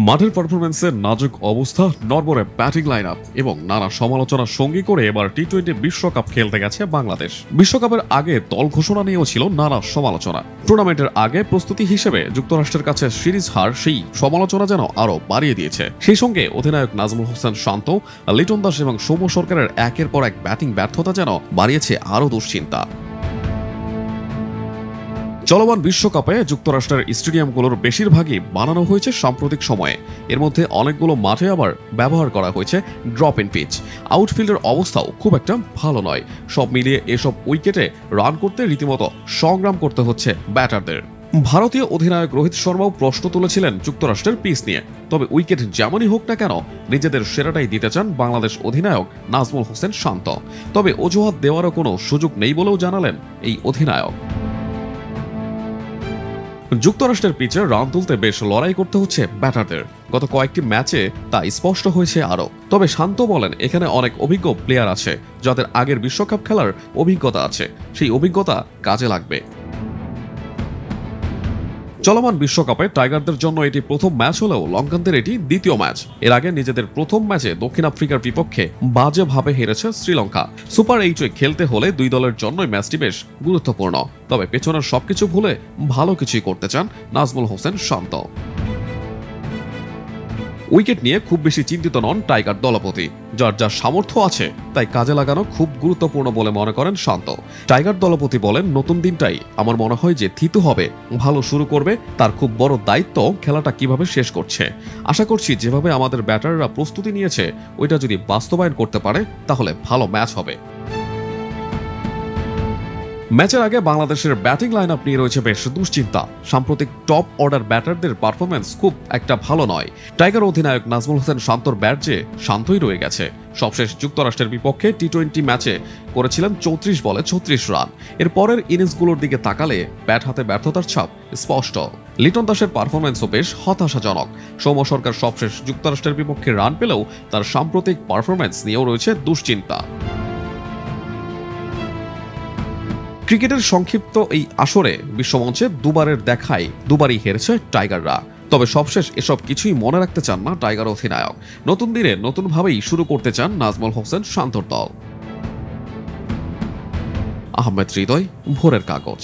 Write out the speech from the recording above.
মাঠের পারফরম্যান্সের নাজুক অবস্থা, নড়বড়ে ব্যাটিং লাইন আপ এবং নানা সমালোচনার সঙ্গী করে এবার টি-20 বিশ্বকাপ খেলতে গেছে বাংলাদেশ। বিশ্বকাপের আগে দল ঘোষণা নিয়েও ছিল নানা সমালোচনা। টুর্নামেন্টের আগে প্রস্তুতি হিসেবে যুক্তরাষ্ট্রের কাছে সিরিজ হার সেই সমালোচনা যেন আরো বাড়িয়ে দিয়েছে। সেই সঙ্গে অধিনায়ক নাজমুল হোসেন শান্ত, লিটন দাস এবং সৌম্য সরকারের একের পর এক ব্যাটিং ব্যর্থতা যেন বাড়িয়েছে আরো দুশ্চিন্তা। চলমান বিশ্বকাপে যুক্তরাষ্ট্রের স্টেডিয়ামগুলোর বেশিরভাগই বানানো হয়েছে সাম্প্রতিক সময়ে। এর মধ্যে অনেকগুলো মাঠে আবার ব্যবহার করা হয়েছে ড্রপ ইন পিচ। আউটফিল্ডের অবস্থাও খুব একটা ভালো নয়। সব মিলিয়ে এসব উইকেটে রান করতে রীতিমতো সংগ্রাম করতে হচ্ছে ব্যাটারদের। ভারতীয় অধিনায়ক রোহিত শর্মাও প্রশ্ন তুলেছিলেন যুক্তরাষ্ট্রের পিচ নিয়ে। তবে উইকেট যেমনই হোক না কেন নিজেদের সেরাটাই দিতে চান বাংলাদেশ অধিনায়ক নাজমুল হোসেন শান্ত। তবে অজুহাত দেওয়ারও কোনো সুযোগ নেই বলেও জানালেন এই অধিনায়ক। যুক্তরাষ্ট্রের পিচে রান তুলতে বেশ লড়াই করতে হচ্ছে ব্যাটারদের। গত কয়েকটি ম্যাচে তা স্পষ্ট হয়েছে আরও। তবে শান্ত বলেন, এখানে অনেক অভিজ্ঞ প্লেয়ার আছে যাদের আগের বিশ্বকাপ খেলার অভিজ্ঞতা আছে, সেই অভিজ্ঞতা কাজে লাগবে। চলমান বিশ্বকাপে টাইগারদের জন্য এটি প্রথম ম্যাচ হলেও লঙ্কানদের এটি দ্বিতীয় ম্যাচ। এর আগে নিজেদের প্রথম ম্যাচে দক্ষিণ আফ্রিকার বিপক্ষে বাজেভাবে হেরেছে শ্রীলঙ্কা। সুপার 8-এ খেলতে হলে দুই দলের জন্যই ম্যাচটি বেশ গুরুত্বপূর্ণ। তবে পেছনের সবকিছু ভুলে ভালো কিছুই করতে চান নাজমুল হোসেন শান্ত। উইকেট নিয়ে খুব বেশি চিন্তিত নন টাইগার দলপতি। যার যা সামর্থ্য আছে তাই কাজে লাগানো খুব গুরুত্বপূর্ণ বলে মনে করেন শান্ত। টাইগার দলপতি বলেন, নতুন দিনটাই আমার মনে হয় যে থিতু হবে, ভালো শুরু করবে। তার খুব বড় দায়িত্ব খেলাটা কিভাবে শেষ করছে। আশা করছি যেভাবে আমাদের ব্যাটাররা প্রস্তুতি নিয়েছে ওইটা যদি বাস্তবায়ন করতে পারে তাহলে ভালো ম্যাচ হবে। ম্যাচের আগে বাংলাদেশের ব্যাটিং লাইন আপ নিয়ে রয়েছে বেশ দুশ্চিন্তা। সাম্প্রতিক টপ অর্ডার ব্যাটারদের পারফরম্যান্স খুব একটা ভালো নয়। টাইগার অধিনায়ক নাজমুল হোসেন শান্তর ব্যাট যে শান্তই রয়ে গেছে। সবশেষ যুক্তরাষ্ট্রের বিপক্ষে টি-20 ম্যাচে করেছিলেন 34 বলে 36 রান। এর পরের ইনিংসগুলোর দিকে তাকালে ব্যাট হাতে ব্যর্থতার ছাপ স্পষ্ট। লিটন দাসের পারফরম্যান্সও বেশ হতাশাজনক। সৌম্য সরকার সবশেষ যুক্তরাষ্ট্রের বিপক্ষে রান পেলেও তার সাম্প্রতিক পারফরম্যান্স নিয়েও রয়েছে দুশ্চিন্তা। ক্রিকেটের সংক্ষিপ্ত এই আসরে বিশ্বমঞ্চে দুবারের দেখায় দুবারই হেরেছে টাইগাররা। তবে সবশেষ এসব কিছুই মনে রাখতে চান না টাইগার অধিনায়ক। নতুন দিনে নতুনভাবেই শুরু করতে চান নাজমুল হোসেন শান্তর দল। আহমেদ হৃদয়, ভোরের কাগজ।